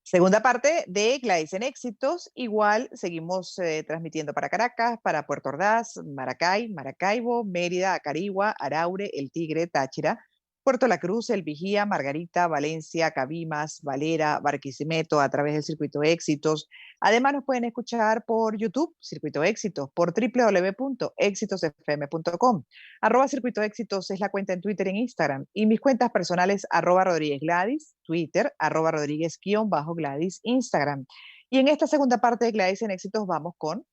Segunda parte de Gladys en Éxitos. Igual seguimos transmitiendo para Caracas, para Puerto Ordaz, Maracay, Maracaibo, Mérida, Acarigua, Araure, El Tigre, Táchira, Puerto La Cruz, El Vigía, Margarita, Valencia, Cabimas, Valera, Barquisimeto a través del Circuito Éxitos. Además nos pueden escuchar por YouTube, Circuito Éxitos, por www.exitosfm.com. @Circuito Éxitos es la cuenta en Twitter e Instagram. Y mis cuentas personales, @Rodríguez Gladys, Twitter, @Rodríguez_Gladys, Instagram. Y en esta segunda parte de Gladys en Éxitos vamos con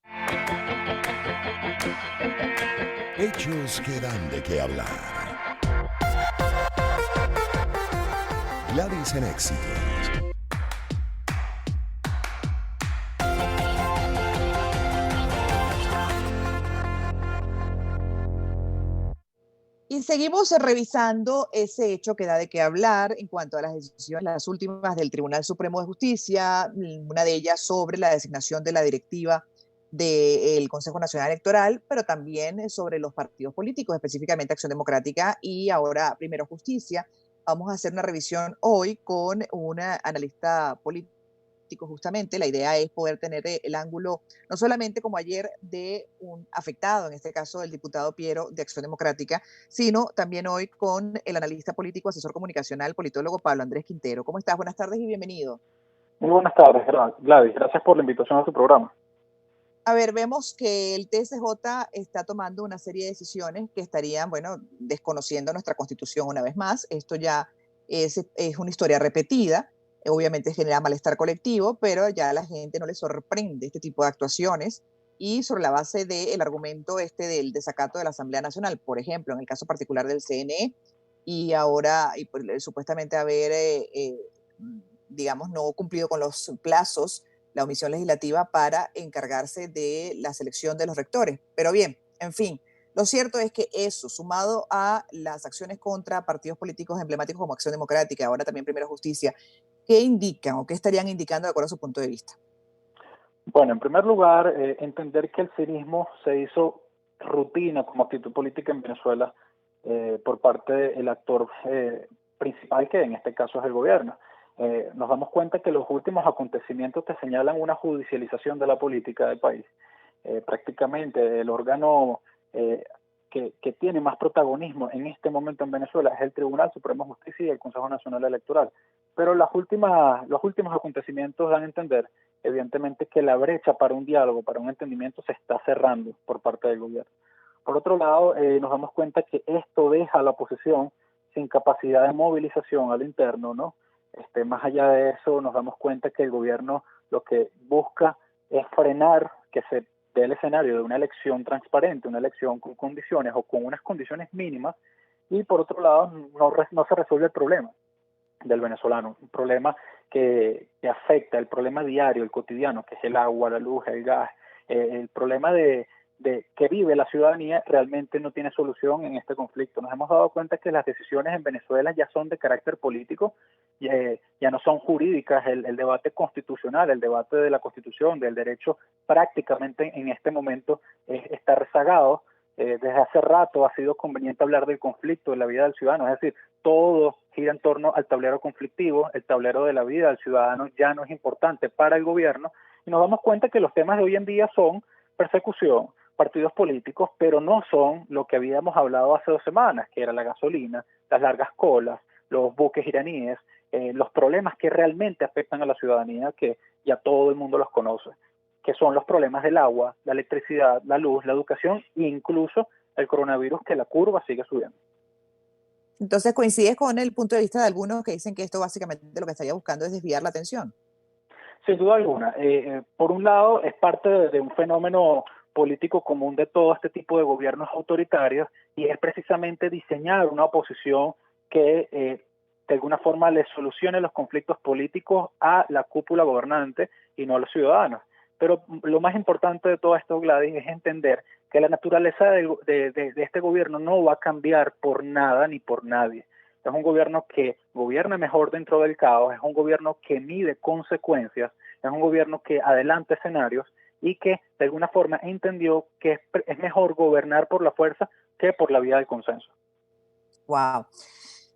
Hechos que dan de qué hablar. Gladys en Éxitos. Y seguimos revisando ese hecho que da de qué hablar en cuanto a las decisiones, las últimas del Tribunal Supremo de Justicia, una de ellas sobre la designación de la directiva del Consejo Nacional Electoral, pero también sobre los partidos políticos, específicamente Acción Democrática y ahora Primero Justicia. Vamos a hacer una revisión hoy con una analista política. Justamente la idea es poder tener el ángulo, no solamente como ayer de un afectado, en este caso el diputado Piero de Acción Democrática, sino también hoy con el analista político, asesor comunicacional, politólogo Pablo Andrés Quintero. ¿Cómo estás? Buenas tardes y bienvenido. Muy buenas tardes, Gladys. Gracias por la invitación a su programa. A ver, vemos que el TSJ está tomando una serie de decisiones que estarían, bueno, desconociendo nuestra Constitución una vez más. Esto ya es una historia repetida. Obviamente genera malestar colectivo, pero ya a la gente no le sorprende este tipo de actuaciones. Y sobre la base del argumento del desacato de la Asamblea Nacional, por ejemplo, en el caso particular del CNE, y ahora supuestamente haber, digamos, no cumplido con los plazos la omisión legislativa para encargarse de la selección de los rectores. Pero bien, en fin, lo cierto es que eso, sumado a las acciones contra partidos políticos emblemáticos como Acción Democrática, ahora también Primero Justicia, ¿qué indican o qué estarían indicando de acuerdo a su punto de vista? Bueno, en primer lugar, entender que el cinismo se hizo rutina como actitud política en Venezuela por parte del actor principal, que en este caso es el gobierno. Nos damos cuenta que los últimos acontecimientos te señalan una judicialización de la política del país. Prácticamente el órgano que tiene más protagonismo en este momento en Venezuela es el Tribunal Supremo de Justicia y el Consejo Nacional Electoral. Pero los últimos acontecimientos dan a entender, evidentemente, que la brecha para un diálogo, para un entendimiento, se está cerrando por parte del gobierno. Por otro lado, nos damos cuenta que esto deja a la oposición sin capacidad de movilización a lo interno, ¿no? Más allá de eso, nos damos cuenta que el gobierno lo que busca es frenar que se dé el escenario de una elección transparente, una elección con condiciones o con unas condiciones mínimas, y por otro lado no se resuelve el problema del venezolano, un problema que afecta el problema diario, el cotidiano, que es el agua, la luz, el gas, el problema de que vive la ciudadanía realmente no tiene solución en este conflicto. Nos hemos dado cuenta que las decisiones en Venezuela ya son de carácter político, ya no son jurídicas. El debate constitucional, el debate de la Constitución, del derecho, prácticamente en este momento está rezagado. Desde hace rato ha sido conveniente hablar del conflicto, de la vida del ciudadano, es decir, todo gira en torno al tablero conflictivo, el tablero de la vida del ciudadano ya no es importante para el gobierno, y nos damos cuenta que los temas de hoy en día son persecución, partidos políticos, pero no son lo que habíamos hablado hace 2 semanas, que era la gasolina, las largas colas, los buques iraníes, los problemas que realmente afectan a la ciudadanía, que ya todo el mundo los conoce, que son los problemas del agua, la electricidad, la luz, la educación e incluso el coronavirus, que la curva sigue subiendo. Entonces, ¿coincides con el punto de vista de algunos que dicen que esto básicamente lo que estaría buscando es desviar la atención? Sin duda alguna. Por un lado, es parte de un fenómeno político común de todo este tipo de gobiernos autoritarios, y es precisamente diseñar una oposición que de alguna forma le solucione los conflictos políticos a la cúpula gobernante y no a los ciudadanos. Pero lo más importante de todo esto, Gladys, es entender que la naturaleza de este gobierno no va a cambiar por nada ni por nadie. Es un gobierno que gobierna mejor dentro del caos, es un gobierno que mide consecuencias, es un gobierno que adelanta escenarios y que de alguna forma entendió que es mejor gobernar por la fuerza que por la vía del consenso. Wow.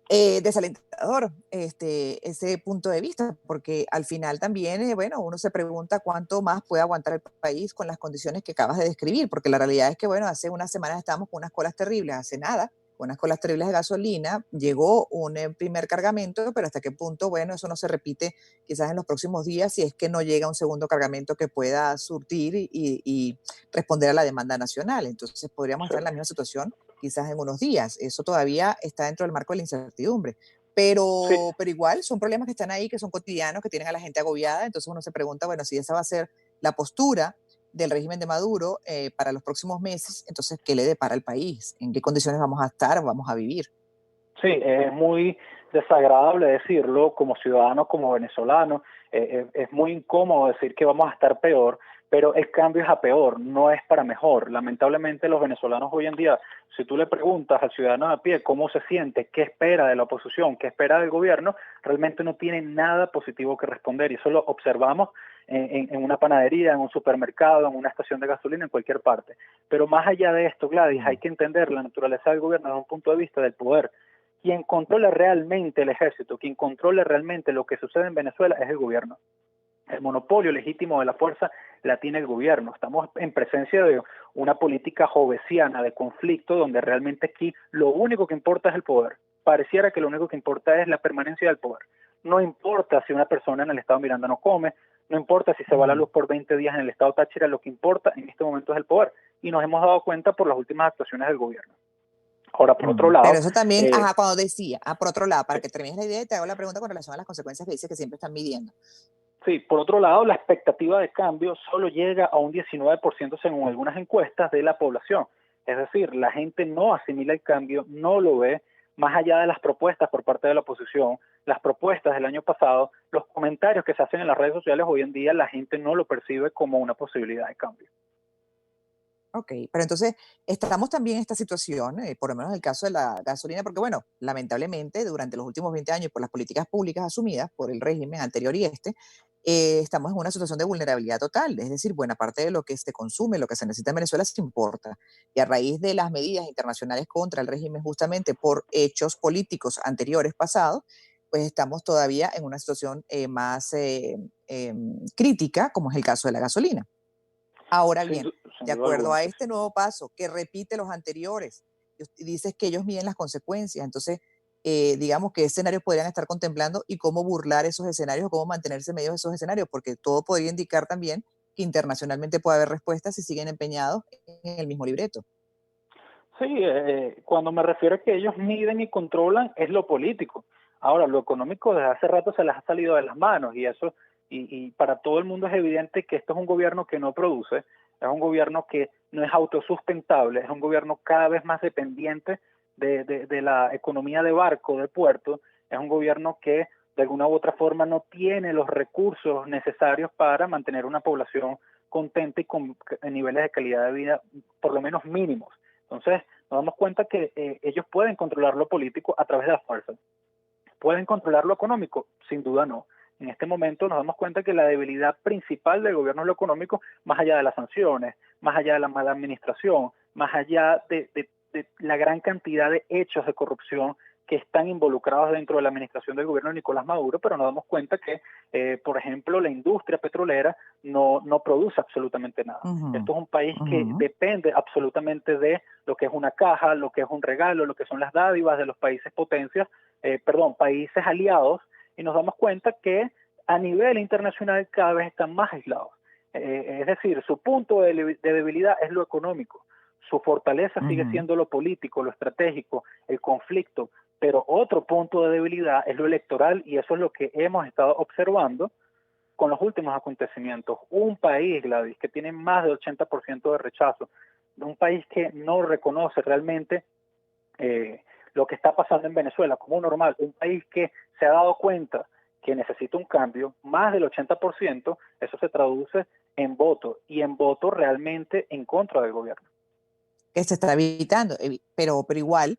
Desalentador ese punto de vista, porque al final también, bueno, uno se pregunta cuánto más puede aguantar el país con las condiciones que acabas de describir, porque la realidad es que, bueno, hace unas semanas estábamos con unas colas terribles, hace nada, con unas colas terribles de gasolina, llegó un primer cargamento, pero hasta qué punto, bueno, eso no se repite quizás en los próximos días si es que no llega un segundo cargamento que pueda surtir y responder a la demanda nacional. Entonces podríamos Sí. estar en la misma situación quizás en unos días. Eso todavía está dentro del marco de la incertidumbre. Pero igual son problemas que están ahí, que son cotidianos, que tienen a la gente agobiada. Entonces uno se pregunta, bueno, si esa va a ser la postura del régimen de Maduro para los próximos meses, entonces, ¿qué le depara al país? ¿En qué condiciones vamos a estar, vamos a vivir? Sí, es muy desagradable decirlo como ciudadano, como venezolano, es muy incómodo decir que vamos a estar peor, pero el cambio es a peor, no es para mejor. Lamentablemente los venezolanos hoy en día, si tú le preguntas al ciudadano de a pie cómo se siente, qué espera de la oposición, qué espera del gobierno, realmente no tiene nada positivo que responder y eso lo observamos en una panadería, en un supermercado, en una estación de gasolina, en cualquier parte. Pero más allá de esto, Gladys, hay que entender la naturaleza del gobierno desde un punto de vista del poder. Quien controla realmente el ejército, quien controla realmente lo que sucede en Venezuela es el gobierno. El monopolio legítimo de la fuerza la tiene el gobierno. Estamos en presencia de una política jovesiana de conflicto donde realmente aquí lo único que importa es el poder. Pareciera que lo único que importa es la permanencia del poder. No importa si una persona en el estado Miranda no come, no importa si se va la luz por 20 días en el estado Táchira, lo que importa en este momento es el poder. Y nos hemos dado cuenta por las últimas actuaciones del gobierno. Ahora, por otro Pero lado, eso también, ajá, cuando decía, por otro lado, para que termines la idea, te hago la pregunta con relación a las consecuencias que dice que siempre están midiendo. sí, por otro lado, la expectativa de cambio solo llega a un 19% según algunas encuestas de la población. Es decir, la gente no asimila el cambio, no lo ve, más allá de las propuestas por parte de la oposición, las propuestas del año pasado, los comentarios que se hacen en las redes sociales hoy en día, la gente no lo percibe como una posibilidad de cambio. Ok, pero entonces estamos también en esta situación, por lo menos en el caso de la gasolina, porque bueno, lamentablemente durante los últimos 20 años, por las políticas públicas asumidas por el régimen anterior y estamos en una situación de vulnerabilidad total, es decir, buena parte de lo que se consume, lo que se necesita en Venezuela se importa. Y a raíz de las medidas internacionales contra el régimen justamente por hechos políticos anteriores pasados, pues estamos todavía en una situación más crítica, como es el caso de la gasolina. Ahora bien, Sin de duda acuerdo alguna, a sí. este nuevo paso que repite los anteriores, y dices que ellos miden las consecuencias, entonces, digamos, qué escenarios podrían estar contemplando y cómo burlar esos escenarios o cómo mantenerse en medio de esos escenarios, porque todo podría indicar también que internacionalmente puede haber respuestas si siguen empeñados en el mismo libreto. Sí, cuando me refiero a que ellos miden y controlan es lo político. Ahora, lo económico desde hace rato se les ha salido de las manos y eso, y para todo el mundo es evidente que esto es un gobierno que no produce, es un gobierno que no es autosustentable, es un gobierno cada vez más dependiente de la economía de barco, de puerto, es un gobierno que de alguna u otra forma no tiene los recursos necesarios para mantener una población contenta y con niveles de calidad de vida por lo menos mínimos. Entonces, nos damos cuenta que ellos pueden controlar lo político a través de la fuerza. ¿Pueden controlar lo económico? Sin duda no. En este momento nos damos cuenta que la debilidad principal del gobierno es lo económico, más allá de las sanciones, más allá de la mala administración, más allá de la gran cantidad de hechos de corrupción que están involucrados dentro de la administración del gobierno de Nicolás Maduro, pero nos damos cuenta que, por ejemplo, la industria petrolera no produce absolutamente nada. Ujú, Esto es un país que ujú. depende absolutamente de lo que es una caja, lo que es un regalo, lo que son las dádivas de los países potencias, países aliados, y nos damos cuenta que a nivel internacional cada vez están más aislados. Es decir, su punto de debilidad es lo económico, su fortaleza sigue Ujú. siendo lo político, lo estratégico, el conflicto, pero otro punto de debilidad es lo electoral y eso es lo que hemos estado observando con los últimos acontecimientos. Un país, Gladys, que tiene más del 80% de rechazo, un país que no reconoce realmente lo que está pasando en Venezuela como normal, un país que se ha dado cuenta que necesita un cambio, más del 80%, eso se traduce en voto, y en voto realmente en contra del gobierno. Que se está evitando, pero igual,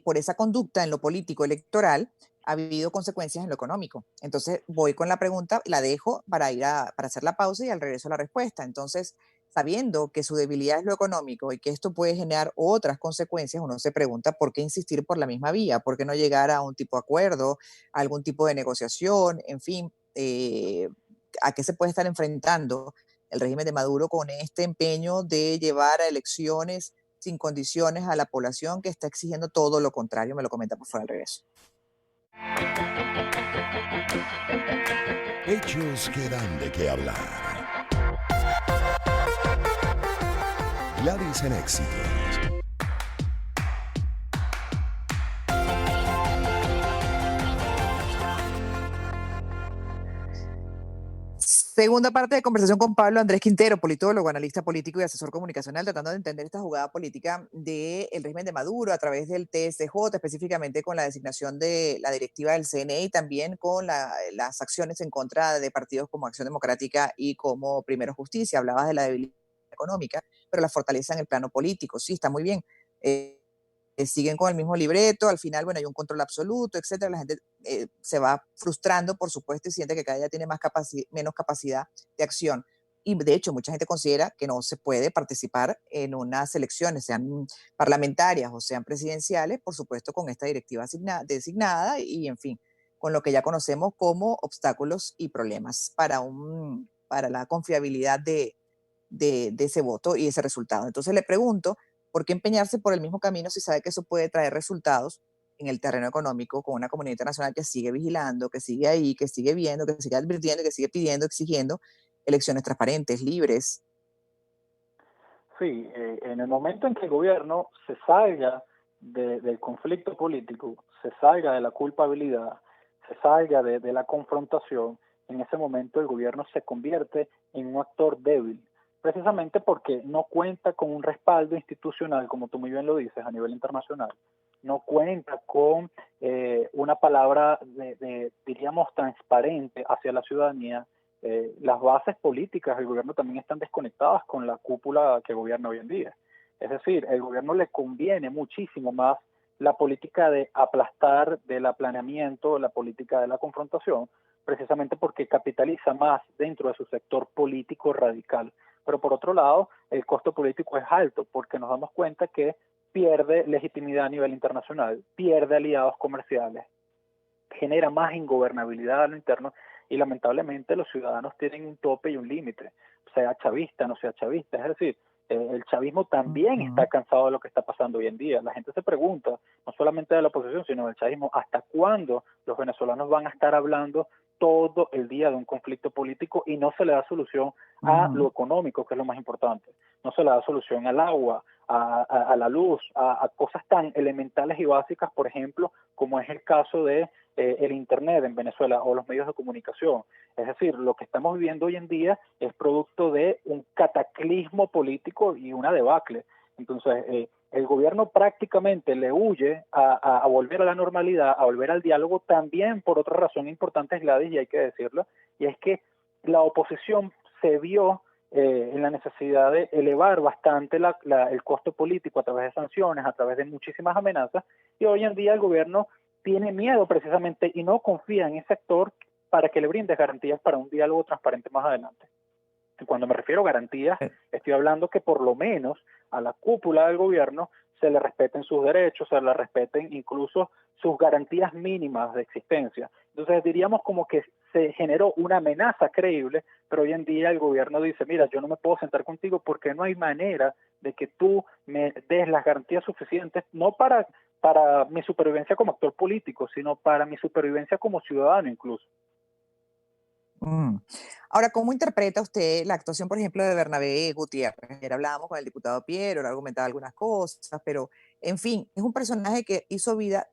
por esa conducta en lo político electoral, ha habido consecuencias en lo económico. Entonces, voy con la pregunta, la dejo para para hacer la pausa y al regreso la respuesta. Entonces, sabiendo que su debilidad es lo económico y que esto puede generar otras consecuencias, uno se pregunta por qué insistir por la misma vía, por qué no llegar a un tipo de acuerdo, a algún tipo de negociación, en fin, a qué se puede estar enfrentando el régimen de Maduro con este empeño de llevar a elecciones sin condiciones a la población que está exigiendo todo lo contrario. Me lo comenta por fuera al regreso. Hechos que dan de qué hablar. Gladys en Éxitos. Segunda parte de conversación con Pablo Andrés Quintero, politólogo, analista político y asesor comunicacional, tratando de entender esta jugada política del régimen de Maduro a través del TSJ, específicamente con la designación de la directiva del CNE y también con las acciones en contra de partidos como Acción Democrática y como Primero Justicia. Hablabas de la debilidad económica, pero la fortaleza en el plano político. Sí, está muy bien. Siguen con el mismo libreto, al final, bueno, hay un control absoluto, etcétera, la gente se va frustrando, por supuesto, y siente que cada día tiene menos capacidad de acción. Y de hecho, mucha gente considera que no se puede participar en unas elecciones, sean parlamentarias o sean presidenciales, por supuesto, con esta directiva designada y, en fin, con lo que ya conocemos como obstáculos y problemas para la confiabilidad de ese voto y ese resultado. Entonces le pregunto, ¿por qué empeñarse por el mismo camino si sabe que eso puede traer resultados en el terreno económico con una comunidad internacional que sigue vigilando, que sigue ahí, que sigue viendo, que sigue advirtiendo, que sigue pidiendo, exigiendo elecciones transparentes, libres? Sí, en el momento en que el gobierno se salga del conflicto político, se salga de la culpabilidad, se salga de la confrontación, en ese momento el gobierno se convierte en un actor débil, precisamente porque no cuenta con un respaldo institucional, como tú muy bien lo dices, a nivel internacional, no cuenta con una palabra diríamos, transparente hacia la ciudadanía. Las bases políticas del gobierno también están desconectadas con la cúpula que gobierna hoy en día. Es decir, el gobierno le conviene muchísimo más la política de aplastar, del aplaneamiento, la política de la confrontación, precisamente porque capitaliza más dentro de su sector político radical. Pero por otro lado, el costo político es alto porque nos damos cuenta que pierde legitimidad a nivel internacional, pierde aliados comerciales, genera más ingobernabilidad a lo interno y lamentablemente los ciudadanos tienen un tope y un límite, sea chavista, no sea chavista, es decir, el chavismo también está cansado de lo que está pasando hoy en día. La gente se pregunta, no solamente de la oposición, sino del chavismo, ¿hasta cuándo los venezolanos van a estar hablando todo el día de un conflicto político y no se le da solución a lo económico, que es lo más importante? No se le da solución al agua, a la luz, a cosas tan elementales y básicas, por ejemplo, como es el caso de el Internet en Venezuela o los medios de comunicación. Es decir, lo que estamos viviendo hoy en día es producto de un cataclismo político y una debacle. Entonces, el gobierno prácticamente le huye a volver a la normalidad, a volver al diálogo, también por otra razón importante, Gladys, y hay que decirlo, y es que la oposición se vio en la necesidad de elevar bastante el costo político a través de sanciones, a través de muchísimas amenazas, y hoy en día el gobierno tiene miedo precisamente y no confía en ese actor para que le brinde garantías para un diálogo transparente más adelante. Y cuando me refiero a garantías, estoy hablando que por lo menos a la cúpula del gobierno se le respeten sus derechos, se le respeten incluso sus garantías mínimas de existencia. Entonces diríamos como que se generó una amenaza creíble, pero hoy en día el gobierno dice, mira, yo no me puedo sentar contigo porque no hay manera de que tú me des las garantías suficientes, no para mi supervivencia como actor político, sino para mi supervivencia como ciudadano incluso. Ahora, ¿cómo interpreta usted la actuación, por ejemplo, de Bernabé Gutiérrez? Ayer hablábamos con el diputado Piero, él argumentaba algunas cosas, pero, en fin, es un personaje que hizo vida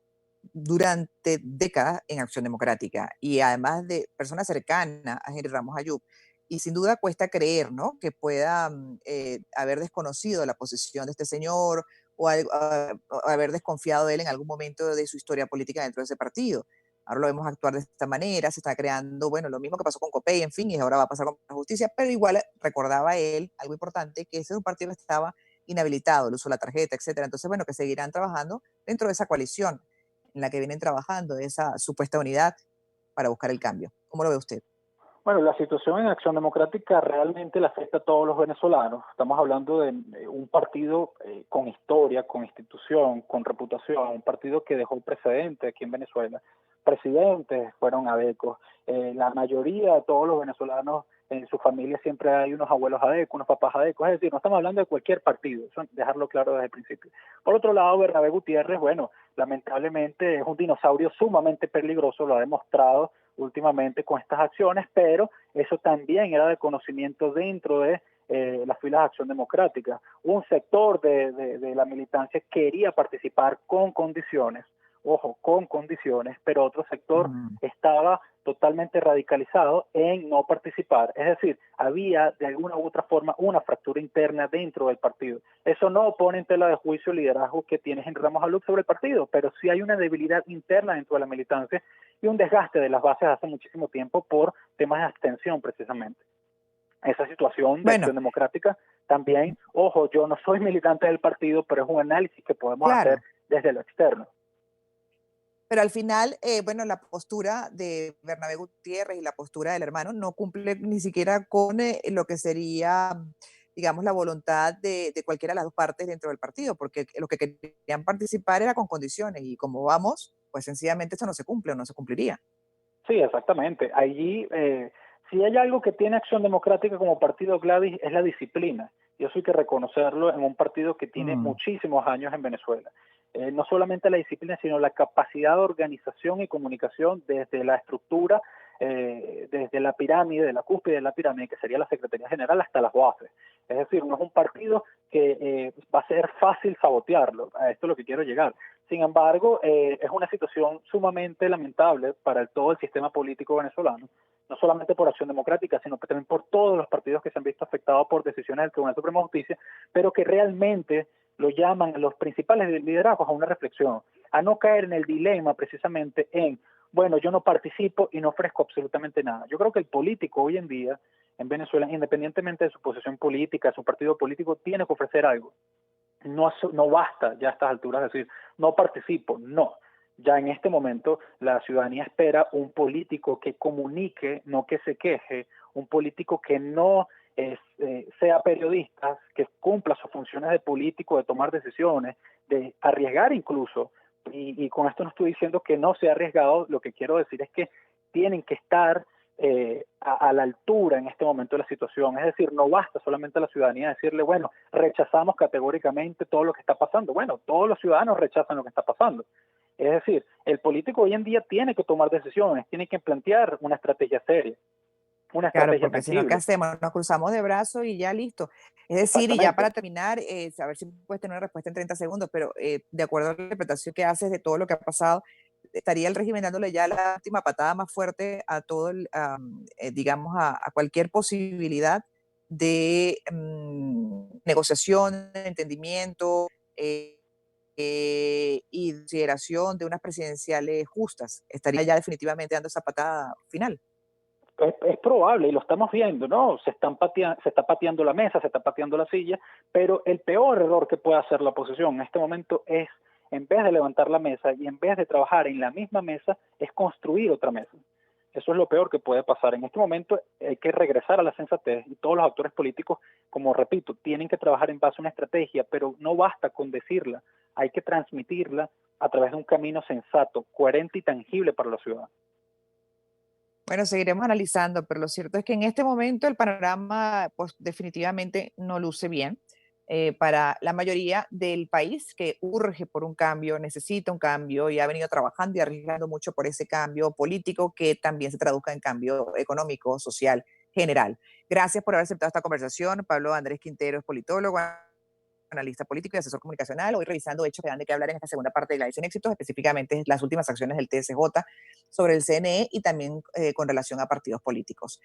durante décadas en Acción Democrática y además de persona cercana a Henry Ramos Ayub. Y sin duda cuesta creer, ¿no?, que pueda haber desconocido la posición de este señor o haber desconfiado de él en algún momento de su historia política dentro de ese partido. Ahora lo vemos actuar de esta manera, se está creando, bueno, lo mismo que pasó con Copey, en fin, y ahora va a pasar con la justicia, pero igual recordaba él algo importante, que ese es un partido que estaba inhabilitado, el uso de la tarjeta, etcétera. Entonces, bueno, que seguirán trabajando dentro de esa coalición en la que vienen trabajando, esa supuesta unidad para buscar el cambio. ¿Cómo lo ve usted? Bueno, la situación en Acción Democrática realmente le afecta a todos los venezolanos. Estamos hablando de un partido con historia, con institución, con reputación, un partido que dejó precedente aquí en Venezuela. Presidentes fueron adecos. La mayoría de todos los venezolanos en su familia siempre hay unos abuelos adecos, unos papás adecos. Es decir, no estamos hablando de cualquier partido, eso dejarlo claro desde el principio. Por otro lado, Bernabé Gutiérrez, bueno, lamentablemente es un dinosaurio sumamente peligroso, lo ha demostrado últimamente con estas acciones, pero eso también era de conocimiento dentro de las filas de Acción Democrática. Un sector de la militancia quería participar con condiciones, ojo, con condiciones, pero otro sector estaba totalmente radicalizado en no participar. Es decir, había de alguna u otra forma una fractura interna dentro del partido. Eso no pone en tela de juicio el liderazgo que tiene Henry Ramos Aluc sobre el partido, pero sí hay una debilidad interna dentro de la militancia y un desgaste de las bases hace muchísimo tiempo por temas de abstención precisamente. Esa situación de Acción Democrática también, ojo, yo no soy militante del partido, pero es un análisis que podemos hacer desde lo externo. Pero al final, bueno, la postura de Bernabé Gutiérrez y la postura del hermano no cumple ni siquiera con lo que sería, digamos, la voluntad de cualquiera de las dos partes dentro del partido, porque lo que querían participar era con condiciones y como vamos, pues sencillamente eso no se cumple o no se cumpliría. Sí, exactamente. Allí, si hay algo que tiene Acción Democrática como partido, Gladys, es la disciplina. Y eso hay que reconocerlo en un partido que tiene muchísimos años en Venezuela. No solamente la disciplina, sino la capacidad de organización y comunicación desde la estructura, desde la pirámide, de la cúspide de la pirámide, que sería la Secretaría General, hasta las bases. Es decir, no es un partido que va a ser fácil sabotearlo. A esto es lo que quiero llegar. Sin embargo, es una situación sumamente lamentable para todo el sistema político venezolano, no solamente por Acción Democrática, sino también por todos los partidos que se han visto afectados por decisiones del Tribunal Supremo de Justicia, pero que realmente lo llaman a los principales liderazgos a una reflexión, a no caer en el dilema precisamente en, bueno, yo no participo y no ofrezco absolutamente nada. Yo creo que el político hoy en día en Venezuela, independientemente de su posición política, su partido político, tiene que ofrecer algo. No basta ya a estas alturas decir, no participo, no. Ya en este momento la ciudadanía espera un político que comunique, no que se queje, un político que no sea periodista, que cumpla sus funciones de político, de tomar decisiones, de arriesgar incluso, y con esto no estoy diciendo que no sea arriesgado, lo que quiero decir es que tienen que estar a la altura en este momento de la situación. Es decir, no basta solamente a la ciudadanía decirle, bueno, rechazamos categóricamente todo lo que está pasando. Bueno, todos los ciudadanos rechazan lo que está pasando. Es decir, el político hoy en día tiene que tomar decisiones, tiene que plantear una estrategia seria, una estrategia porque si no, ¿qué hacemos? Nos cruzamos de brazos y ya listo. Es decir, y ya para terminar, a ver si puedes tener una respuesta en 30 segundos, pero de acuerdo a la interpretación que haces de todo lo que ha pasado, estaría el régimen dándole ya la última patada más fuerte a todo digamos, a cualquier posibilidad de negociación, entendimiento y consideración de unas presidenciales justas. Estaría ya definitivamente dando esa patada final. Es probable y lo estamos viendo, ¿no? Se está pateando la mesa, se está pateando la silla, pero el peor error que puede hacer la oposición en este momento es, en vez de levantar la mesa y en vez de trabajar en la misma mesa, es construir otra mesa. Eso es lo peor que puede pasar. En este momento hay que regresar a la sensatez y todos los actores políticos, como repito, tienen que trabajar en base a una estrategia, pero no basta con decirla, hay que transmitirla a través de un camino sensato, coherente y tangible para los ciudadanos. Bueno, seguiremos analizando, pero lo cierto es que en este momento el panorama pues, definitivamente no luce bien para la mayoría del país que urge por un cambio, necesita un cambio y ha venido trabajando y arriesgando mucho por ese cambio político que también se traduzca en cambio económico, social, general. Gracias por haber aceptado esta conversación. Pablo Andrés Quintero es politólogo, analista político y asesor comunicacional, hoy revisando hechos que dan de qué hablar en esta segunda parte de Gladys en Éxitos, específicamente las últimas acciones del TSJ sobre el CNE y también con relación a partidos políticos.